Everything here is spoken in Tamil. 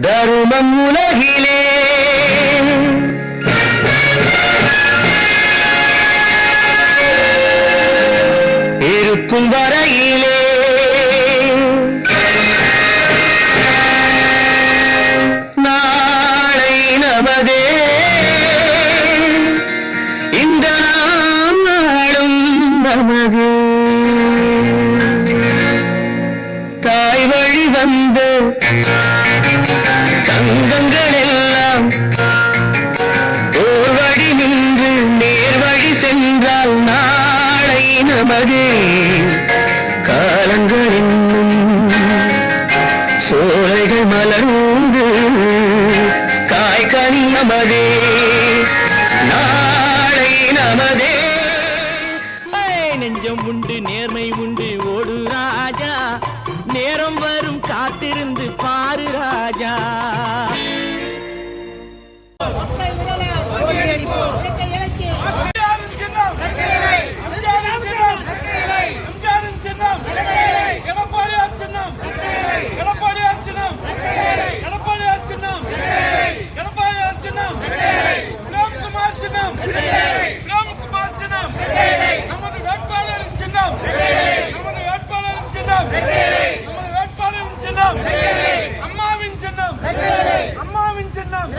தருமம் உலகிலே இருக்கும் வரையிலே நாளை நமதே, இந்த நாளும் நமதே. தாய் வழி வந்த தங்கங்கள் எல்லாம் ஓர் வழி நின்று நேர் வழி சென்றால் நாளை நமதே. காலங்கள் இன்னும் சோலைகள் மலர்ந்து காய்கனி நமதே, நாளை நமதே. நெஞ்சம் உண்டு நேர்மை உண்டு ஓடு ராஜா, நேரம் வரும் காத்திருந்து பாரு ராஜா. அம்மாவின் சின்னம்.